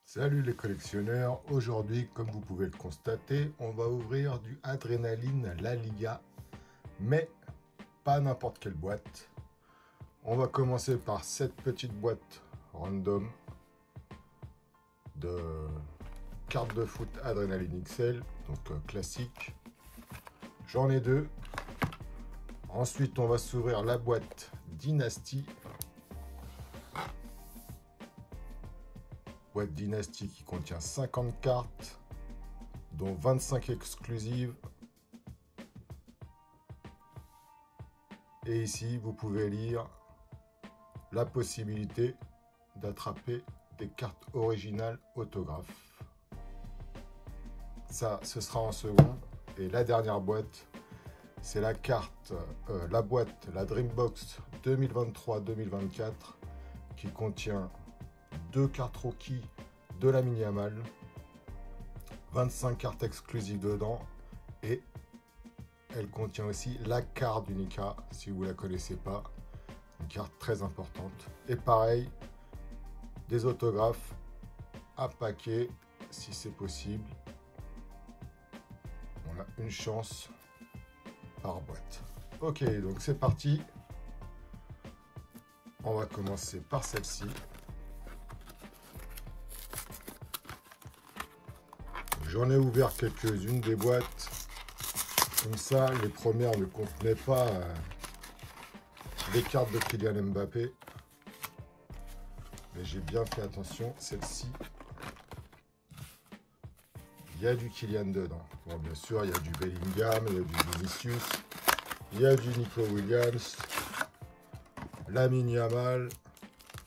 Salut les collectionneurs, aujourd'hui comme vous pouvez le constater, on va ouvrir du Adrénaline La Liga, mais pas n'importe quelle boîte. On va commencer par cette petite boîte random de cartes de foot Adrénaline XL, donc classique. J'en ai deux. Ensuite on va s'ouvrir la boîte Dynasty. Boîte Dynasty qui contient 50 cartes, dont 25 exclusives. Et ici, vous pouvez lire la possibilité d'attraper des cartes originales autographes. Ça, ce sera en second. Et la dernière boîte, c'est la boîte, la Dreambox 2023-2024, qui contient 2 cartes rookies de la Yamal, 25 cartes exclusives dedans, et elle contient aussi la carte d'Unica, si vous ne la connaissez pas, une carte très importante. Et pareil, des autographes à paquet, si c'est possible. On a une chance par boîte. Ok, donc c'est parti. On va commencer par celle-ci. J'en ai ouvert quelques-unes des boîtes. Comme ça, les premières ne contenaient pas des cartes de Kylian Mbappé. Mais j'ai bien fait attention, celle-ci, il y a du Kylian dedans. Bon, bien sûr, il y a du Bellingham, il y a du Vinicius, il y a du Nico Williams, Lamine Yamal,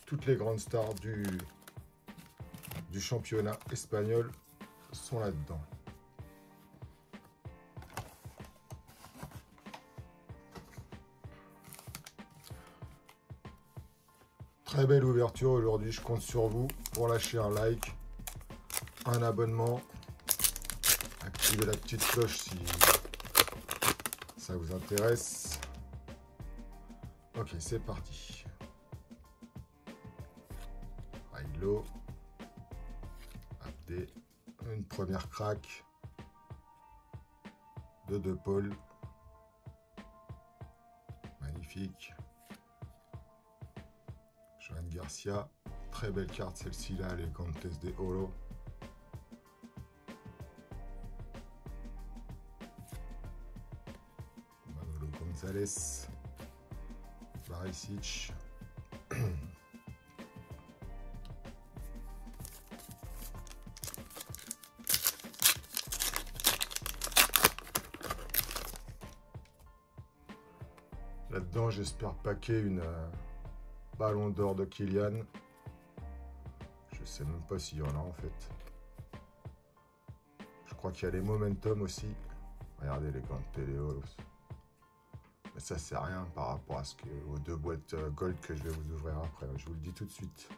toutes les grandes stars du championnat espagnol sont là-dedans. Très belle ouverture aujourd'hui, je compte sur vous pour lâcher un like, un abonnement, activer la petite cloche si ça vous intéresse. Ok, c'est parti. Railo, Abdé, une première craque de De Paul, magnifique. Johan Garcia, très belle carte celle-ci là, les Gantes de Oro. Manolo González, Barisic. Là-dedans, j'espère paquer une Ballon d'or de Kylian. Je sais même pas s'il y en a en fait. Je crois qu'il y a les Momentum aussi. Regardez les gants de Téléos. Mais ça c'est rien par rapport à aux deux boîtes gold que je vais vous ouvrir après. Je vous le dis tout de suite.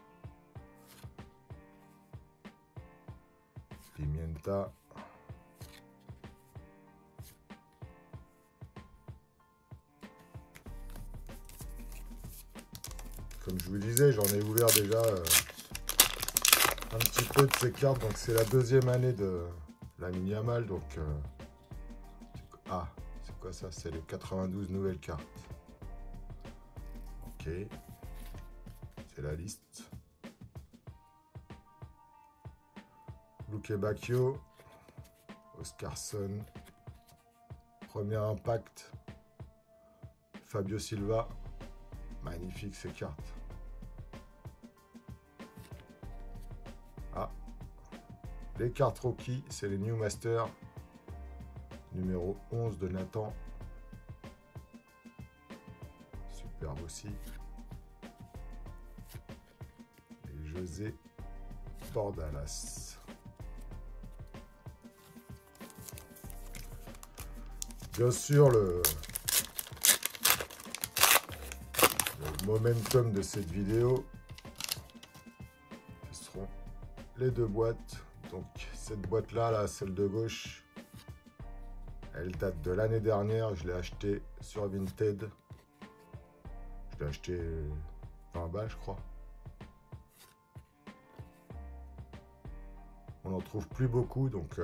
Pimienta. Comme je vous disais, j'en ai ouvert déjà un petit peu de ces cartes. Donc c'est la deuxième année de Lamine Yamal. Donc c'est quoi ça? C'est les 92 nouvelles cartes. Ok. C'est la liste. Luke Bacchio. Oscarson. Premier impact. Fabio Silva. Magnifique ces cartes. Ah. Les cartes rookies, c'est les New Master. Numéro 11 de Nathan. Superbe aussi. Et José Bordalas. Bien sûr, le momentum de cette vidéo, ce seront les deux boîtes. Donc cette boîte là, celle de gauche, elle date de l'année dernière. Je l'ai acheté sur Vinted. Je l'ai acheté 20 balles je crois. on n'en trouve plus beaucoup, donc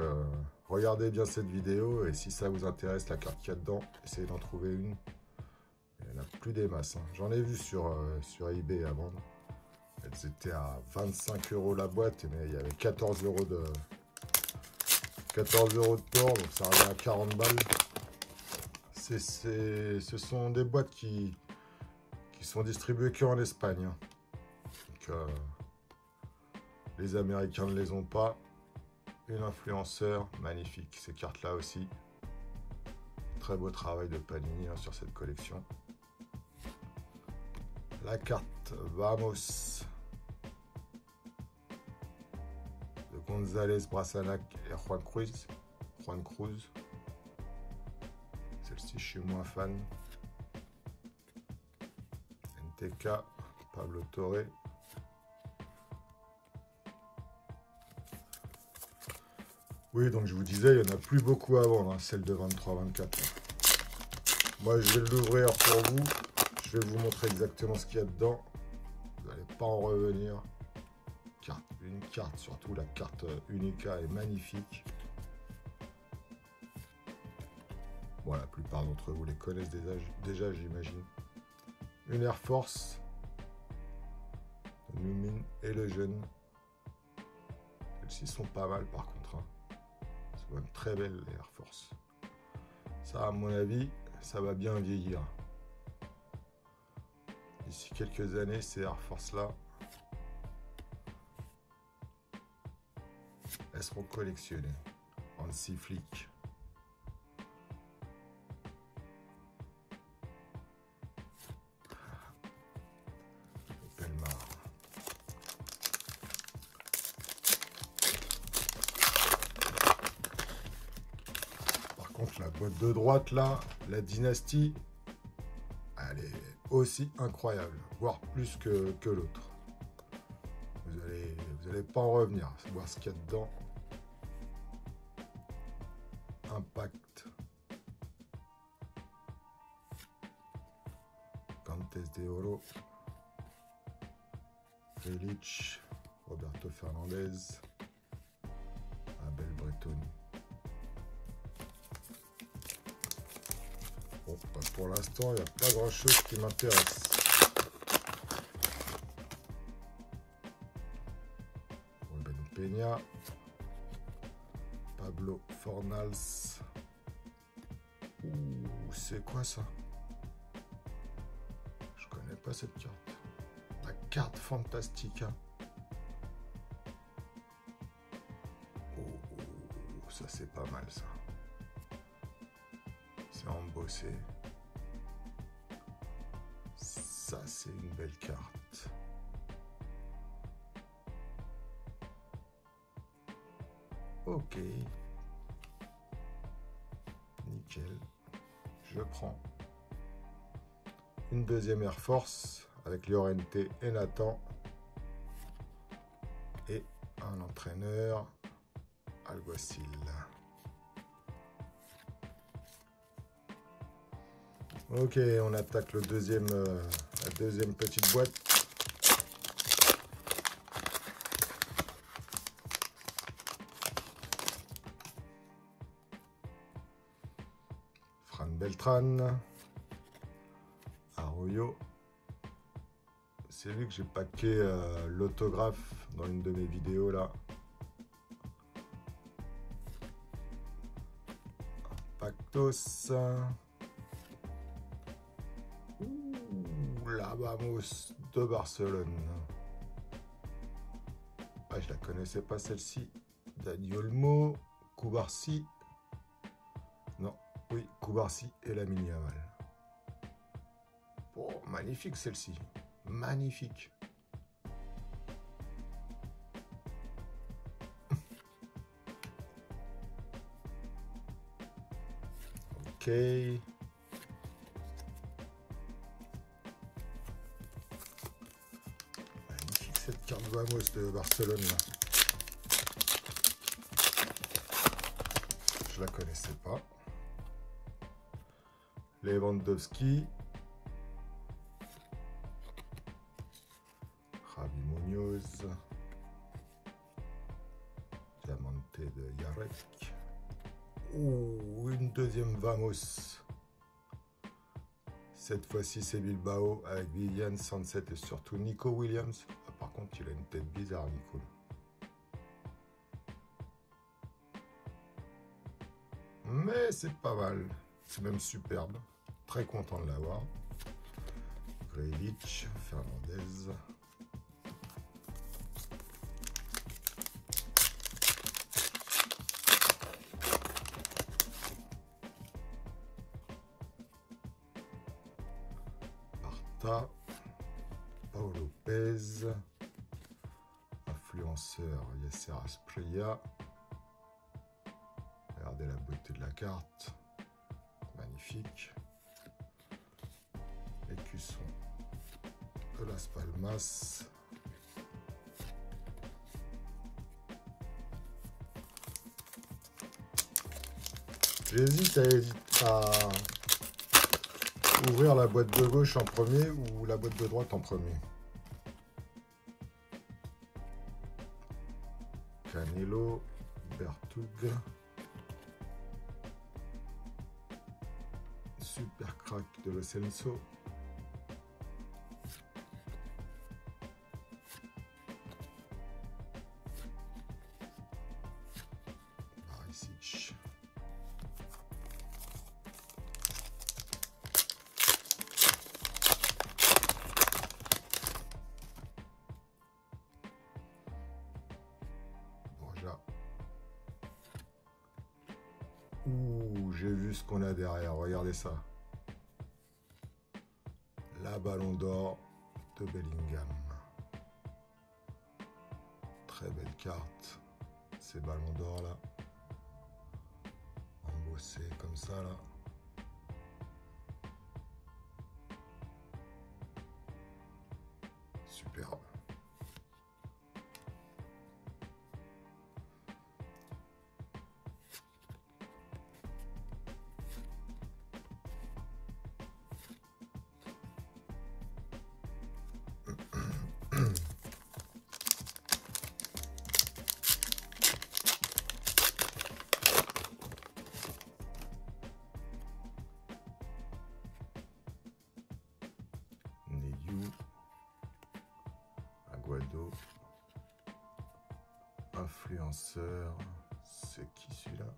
regardez bien cette vidéo et si ça vous intéresse la carte qu'il y a dedans, essayez d'en trouver une. Il n'y en a plus des masses, hein. J'en ai vu sur eBay à vendre. Elles étaient à 25 € la boîte, mais il y avait 14 € de port, donc ça revient à 40 balles. Ce sont des boîtes qui sont distribuées qu'en Espagne, hein. Donc, les Américains ne les ont pas. Une influenceur, magnifique, ces cartes-là aussi. Très beau travail de Panini, hein, sur cette collection. La carte Vamos de González, Brasanac et Juan Cruz. Celle-ci, je suis moins fan. NTK, Pablo Torre. Oui, donc je vous disais, il n'y en a plus beaucoup à vendre, hein, celle de 23-24. Moi, je vais l'ouvrir pour vous. Je vais vous montrer exactement ce qu'il y a dedans. Vous n'allez pas en revenir. Une carte, surtout la carte Unica est magnifique. Bon, la plupart d'entre vous les connaissent déjà, j'imagine. Une Air Force. Newman et le jeune. Celles-ci sont pas mal par contre, hein. C'est quand même très belle les Air Force. Ça, à mon avis, ça va bien vieillir. D'ici quelques années, ces Air Force là, elles seront collectionnées en 6 flics. Pelmar. Par contre, la boîte de droite là, la dynastie, elle est aussi incroyable, voire plus que l'autre. Vous allez pas en revenir, voir ce qu'il y a dedans. Impact. Cantes de Oro. Relic. Roberto Fernandez. Abel Bretoni. Bon, pour l'instant, il n'y a pas grand chose qui m'intéresse. Ruben Peña. Pablo Fornals. Ouh, c'est quoi ça? Je connais pas cette carte. La carte Fantastica. Oh, ça c'est pas mal ça. C'est embossé. Ça c'est une belle carte. Ok. Nickel. Je prends. Une deuxième Air Force avec Llorente et Nathan. Et un entraîneur, Alguacil. Ok, on attaque la deuxième petite boîte. Fran Beltran. Arroyo. C'est lui que j'ai packé l'autographe dans une de mes vidéos là. Pactos. La Vamos de Barcelone. Ah, je la connaissais pas celle-ci. Dani Olmo, Cubarsí. Non, oui, Cubarsí et la Mini-Aval. Oh, magnifique celle-ci. Magnifique. Ok. Magnifique cette carte Vamos de Barcelone là. Je la connaissais pas. Lewandowski. Javi Munoz. monté de Yarek. Ouh, une deuxième Vamos. Cette fois-ci, c'est Bilbao avec Vivian, Sunset et surtout Nico Williams. Ah, par contre, il a une tête bizarre, Nico. Mais c'est pas mal. C'est même superbe. Très content de l'avoir. Grilic, Fernandez. Parta. Paul Lopez. Influenceur Yasser Asprilla. Regardez la beauté de la carte. Magnifique. Écusson de Las Palmas. J'hésite à ouvrir la boîte de gauche en premier ou la boîte de droite en premier. Canelo, Bertug. Super crack de Lo Celso. Barisic. Borja. Ouh, j'ai vu ce qu'on a derrière, regardez ça. La Ballon d'Or de Bellingham. Très belle carte. Ces ballons d'or là. Embossés comme ça là. Superbe. Neyu, Aguado, influenceur, c'est qui celui-là?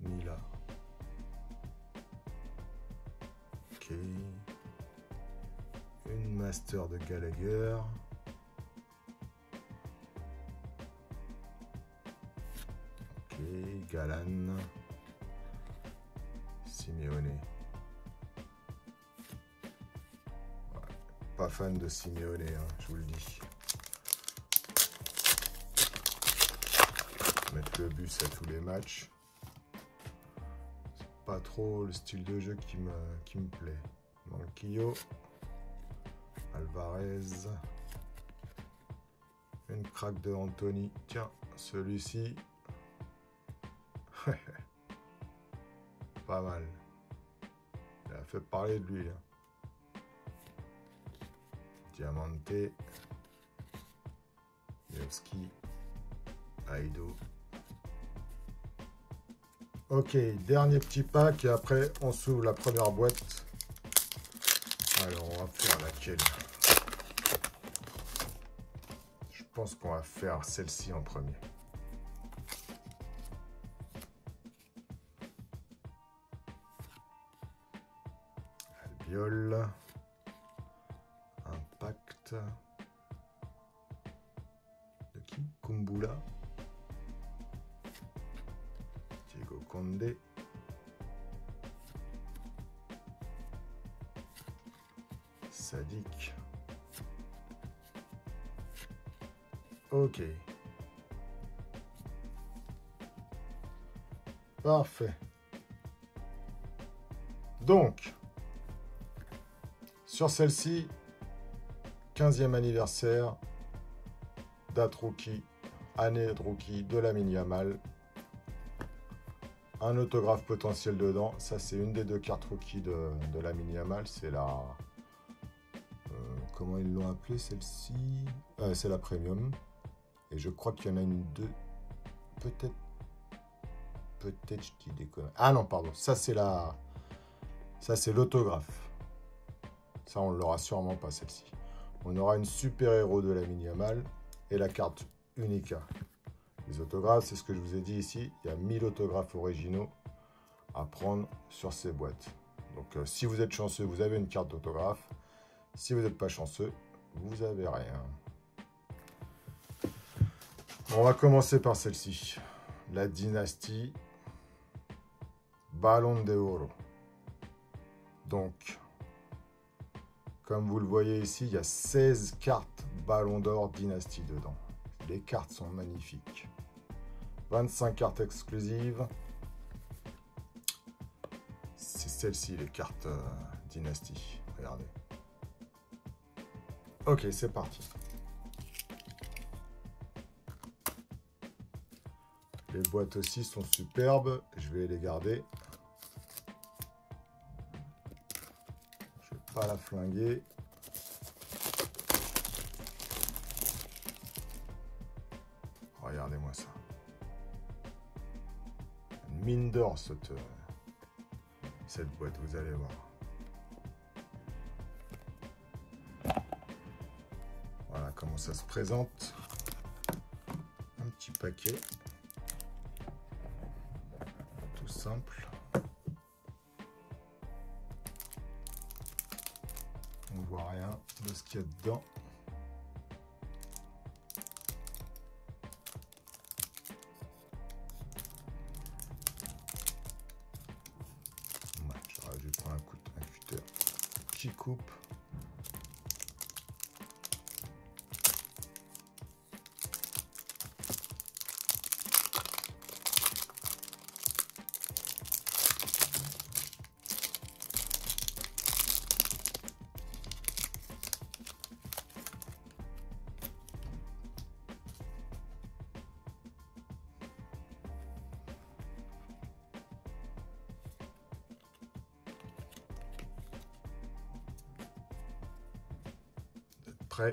Mila. Ok. Une master de Gallagher. Ok, Galan. Simeone. Pas fan de Simeone, hein, je vous le dis. Mettre le bus à tous les matchs. C'est pas trop le style de jeu qui me plaît. Manquillo. Alvarez. Une craque de Anthony. Tiens, celui-ci. Pas mal. Il a fait parler de lui. Hein. Diamante, Lewski, Aido. Ok, dernier petit pack et après on s'ouvre la première boîte. Alors on va faire laquelle? Je pense qu'on va faire celle-ci en premier. Albiol. Impact. De qui? Kumbula. Diego Condé. Sadik. Ok. Parfait. Donc, sur celle-ci, 15e anniversaire, date rookie, année de rookie de Lamine Yamal. Un autographe potentiel dedans. Ça, c'est une des deux cartes rookie de Lamine Yamal. C'est la... comment ils l'ont appelé celle-ci? C'est la premium. Et je crois qu'il y en a une peut-être... Peut-être je dis des conneries. Ah non, pardon. Ça, c'est la... Ça, c'est l'autographe. Ça, on ne l'aura sûrement pas, celle-ci. On aura une super-héros de la Mini-Amal et la carte Unica. Les autographes, c'est ce que je vous ai dit ici. Il y a 1000 autographes originaux à prendre sur ces boîtes. Donc, si vous êtes chanceux, vous avez une carte d'autographe. Si vous n'êtes pas chanceux, vous n'avez rien. On va commencer par celle-ci. La dynastie Ballon d'Oro. Donc, comme vous le voyez ici, il y a 16 cartes Ballon d'Or Dynastie dedans. Les cartes sont magnifiques. 25 cartes exclusives. C'est celle-ci, les cartes Dynastie. Regardez. Ok, c'est parti. Les boîtes aussi sont superbes. Je vais les garder. Je ne vais pas la flinguer. Regardez-moi ça. Une mine d'or, cette boîte, vous allez voir. Voilà comment ça se présente. Un petit paquet. Tout simple. On voit rien de ce qu'il y a dedans. J'aurais dû prendre un cutter qui coupe. Prêt.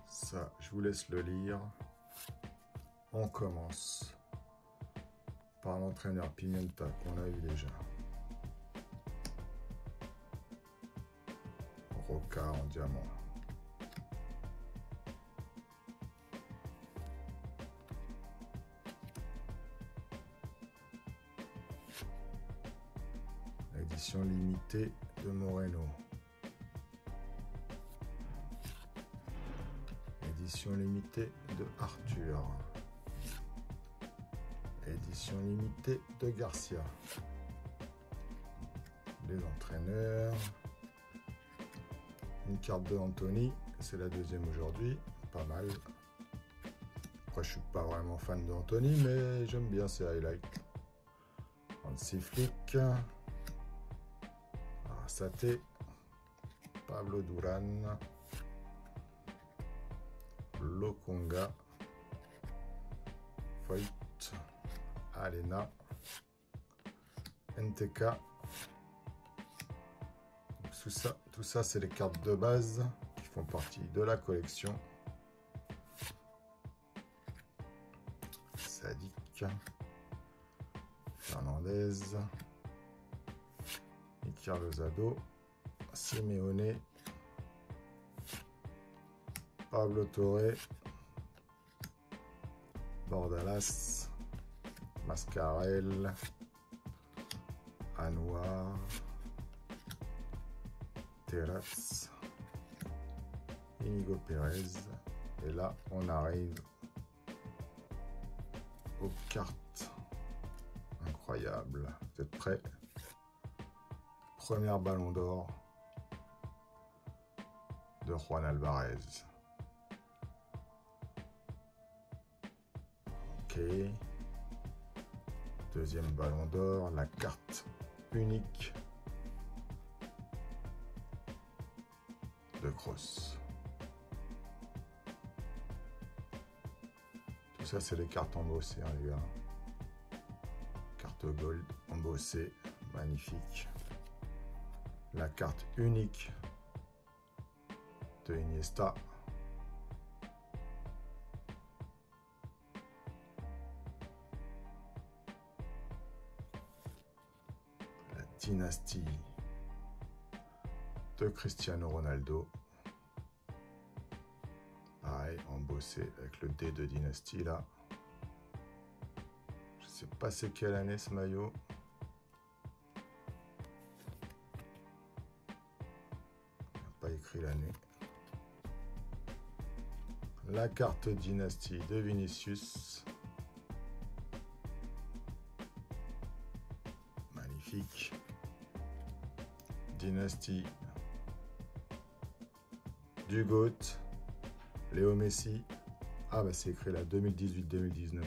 Ça, je vous laisse le lire. On commence par l'entraîneur Pimenta qu'on a eu déjà. Roca en diamant. Édition limitée de Moreno. Édition limitée de Arthur. Édition limitée de Garcia. Les entraîneurs. Une carte de Anthony. C'est la deuxième aujourd'hui. Pas mal. Après, je suis pas vraiment fan de Anthony, mais j'aime bien ses highlights. Hansi Flick. Saté, Pablo Duran, Lokonga, Foyt, Alena, NTK. Tout ça c'est les cartes de base qui font partie de la collection. Sadik, Fernandez, Carlos Zado, Simeone, Pablo Torre, Bordalas, Mascarel, Anouar, Terraz, Inigo Pérez. Et là, on arrive aux cartes incroyables. Vous êtes prêts? Premier ballon d'or de Juan Alvarez. Ok. Deuxième ballon d'or, la carte unique de Kroos. Tout ça, c'est les cartes embossées, hein, les gars. Carte gold embossée, magnifique. La carte unique de Iniesta. Dynasty de Cristiano Ronaldo. Pareil, embossé avec le D de Dynasty là. Je sais pas c'est quelle année ce maillot. Il n'y a pas écrit l'année. La carte Dynasty de Vinicius. Magnifique. Dynasty du GOAT. Léo Messi. Ah bah c'est écrit là, 2018-2019.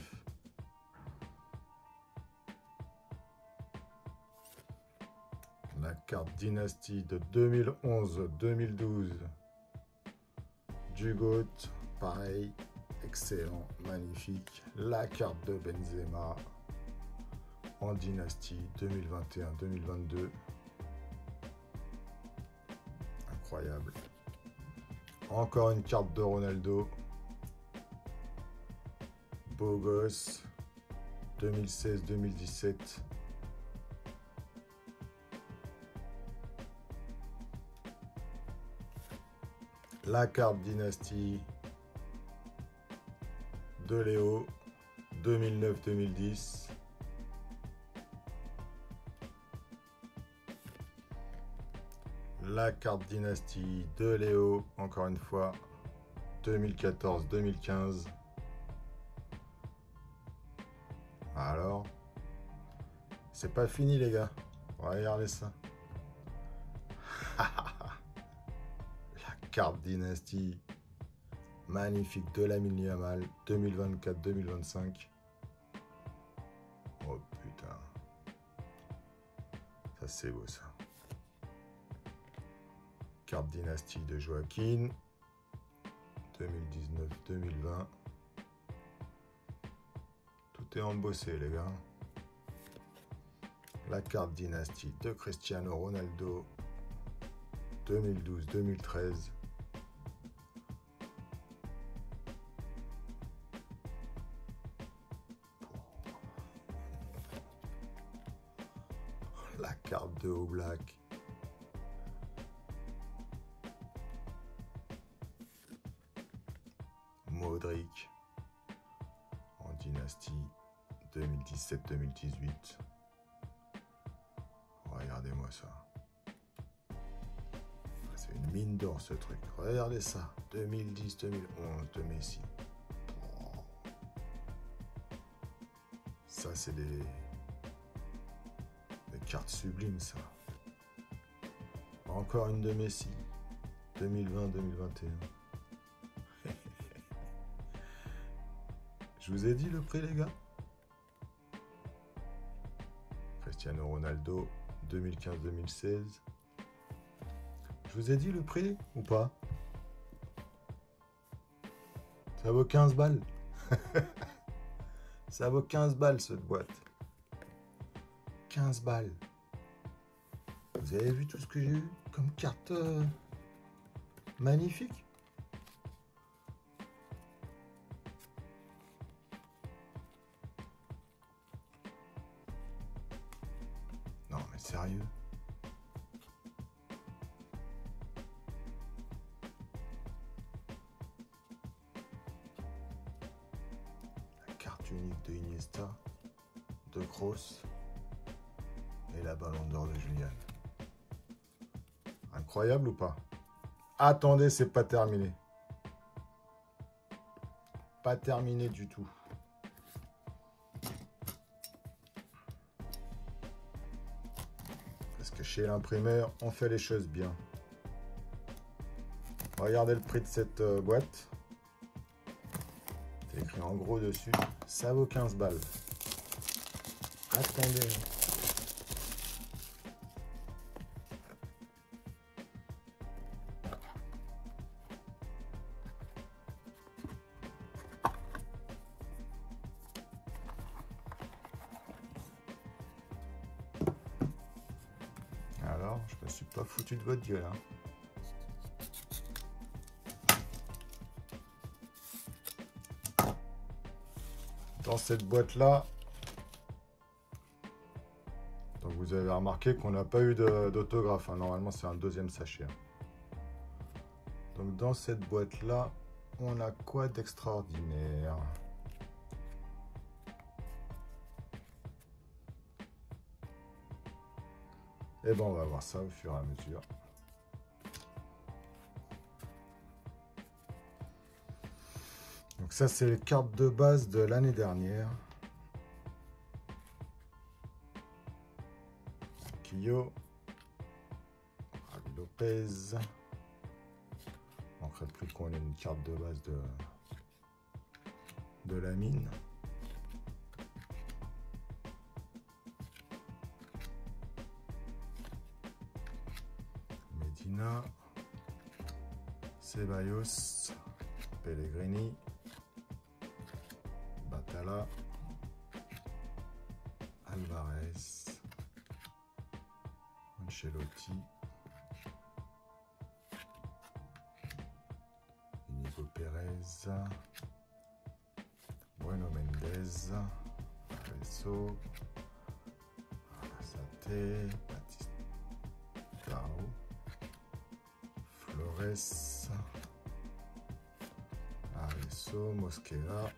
La carte Dynasty de 2011-2012 du GOAT. Pareil, excellent, magnifique. La carte de Benzema en Dynasty 2021-2022. Incroyable. Encore une carte de Ronaldo. Beau gosse. 2016-2017. La carte Dynasty de Léo 2009-2010. La carte Dynasty de Léo, encore une fois, 2014-2015. Alors, c'est pas fini les gars. Regardez ça. La carte Dynasty. Magnifique de Lamine Yamal, 2024-2025. Oh putain. Ça c'est beau ça. Carte Dynasty de Joaquin, 2019-2020. Tout est embossé les gars. La carte Dynasty de Cristiano Ronaldo, 2012-2013. La carte de Oblak. Modric en Dynasty 2017-2018. Regardez-moi ça. C'est une mine d'or ce truc. Regardez ça. 2010-2011 de Messi. Oh. Ça c'est des cartes sublimes ça. Encore une de Messi. 2020-2021. Je vous ai dit le prix les gars. Cristiano Ronaldo 2015-2016. Je vous ai dit le prix ou pas? Ça vaut 15 balles. Ça vaut 15 balles cette boîte. 15 balles. Vous avez vu tout ce que j'ai eu comme carte magnifique? Non mais sérieux? La carte unique de Iniesta, de Kroos et la Ballon d'Or de Julian. Incroyable ou pas? Attendez, c'est pas terminé. Pas terminé du tout. Parce que chez l'imprimeur, on fait les choses bien. Regardez le prix de cette boîte. C'est écrit en gros dessus. Ça vaut 15 balles. Attendez. Alors, je me suis pas foutu de votre gueule, hein. Dans cette boîte-là, donc vous vous avez remarqué qu'on n'a pas eu d'autographe. Hein. Normalement, c'est un deuxième sachet. Hein. Donc, dans cette boîte-là, on a quoi d'extraordinaire? Et ben, on va voir ça au fur et à mesure. Donc ça, c'est les cartes de base de l'année dernière. Kyo, Javi Lopez. On ne ferait plus qu'on ait une carte de base de la mine. Medina, Ceballos, Pellegrini, Batalla, Alvarez, Ancelotti, Inigo Pérez, Bruno Mendes, Arezzo, Arrasate, Batistao, Flores, Arezzo, Mosquera,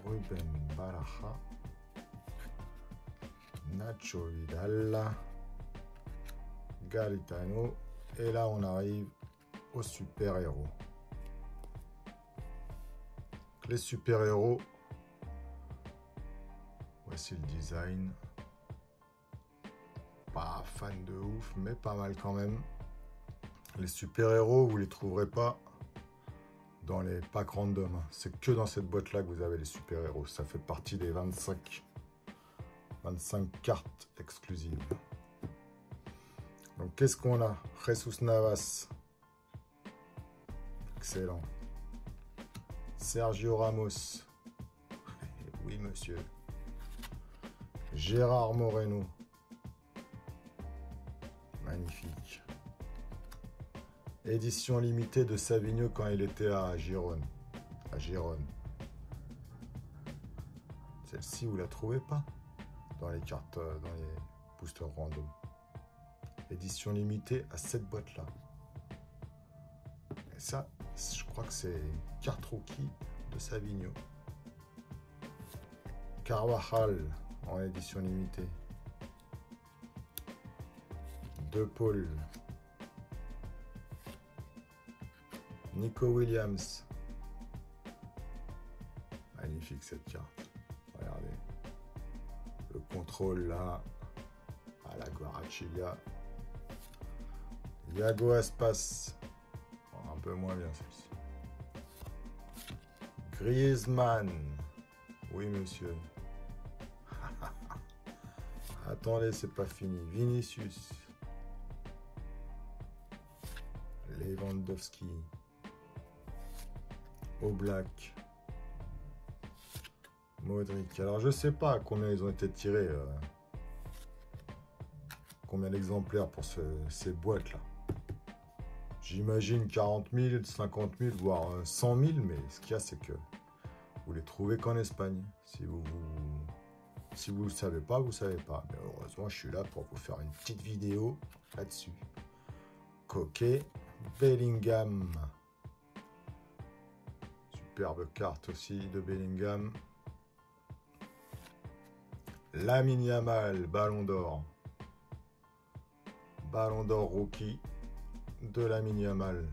Ruben Baraja, Nacho Vidal, Garitano, et là on arrive aux super-héros. Les super-héros, voici le design. Pas fan de ouf, mais pas mal quand même. Les super-héros, vous les trouverez pas dans les packs random. C'est que dans cette boîte-là que vous avez les super-héros. Ça fait partie des 25 cartes exclusives. Donc, qu'est-ce qu'on a? Jesus Navas. Excellent. Sergio Ramos. Oui, monsieur. Gérard Moreno. Magnifique. Édition limitée de Savigno quand il était à Gérone. Celle-ci, vous la trouvez pas dans les cartes, dans les boosters random. Édition limitée à cette boîte-là. Et ça, je crois que c'est une carte rookie de Savigno. Carvajal en édition limitée. De Paul. Nico Williams. Magnifique cette carte. Regardez. Le contrôle là. À la Guarachilia. Iago Aspas. Oh, un peu moins bien celle-ci. Griezmann. Oui, monsieur. Attendez, c'est pas fini. Vinicius. Lewandowski. Oblak. Modric. Alors, je sais pas combien ils ont été tirés. Combien d'exemplaires pour ces boîtes-là. J'imagine 40 000, 50 000, voire 100 000. Mais ce qu'il y a, c'est que vous les trouvez qu'en Espagne. Si vous ne savez pas, vous ne savez pas. Mais heureusement, je suis là pour vous faire une petite vidéo là-dessus. Coquet. Bellingham. Superbe carte aussi de Bellingham. Lamine Yamal, Ballon d'Or. Ballon d'Or rookie de Lamine Yamal.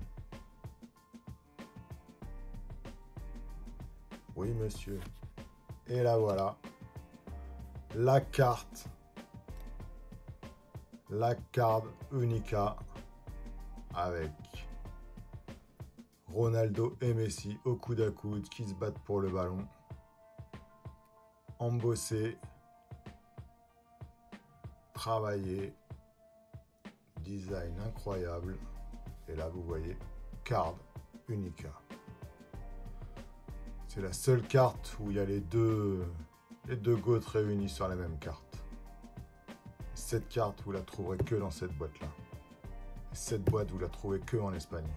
Oui, monsieur. Et là, voilà. La carte. La carte Unica. Avec Ronaldo et Messi au coude à coude qui se battent pour le ballon. Embossé. Travaillé. Design incroyable. Et là, vous voyez, carte Unica. C'est la seule carte où il y a les deux GOAT réunis sur la même carte. Cette carte, vous la trouverez que dans cette boîte-là. Cette boîte, vous la trouvez que en Espagne.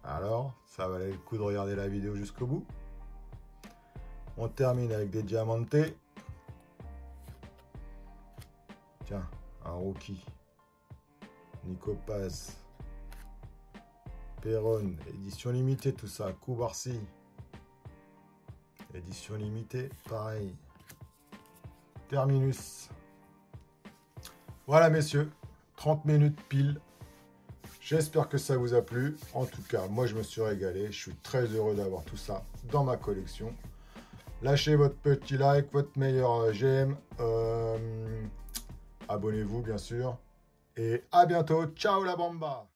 Alors, ça valait le coup de regarder la vidéo jusqu'au bout. On termine avec des diamantés. Tiens, un rookie. Nico Paz. Perron, édition limitée, tout ça. Koubarsi. Édition limitée, pareil. Terminus. Voilà, messieurs. 30 minutes pile. J'espère que ça vous a plu. En tout cas, moi, je me suis régalé. Je suis très heureux d'avoir tout ça dans ma collection. Lâchez votre petit like, votre meilleur j'aime. Abonnez-vous, bien sûr. Et à bientôt. Ciao la bamba!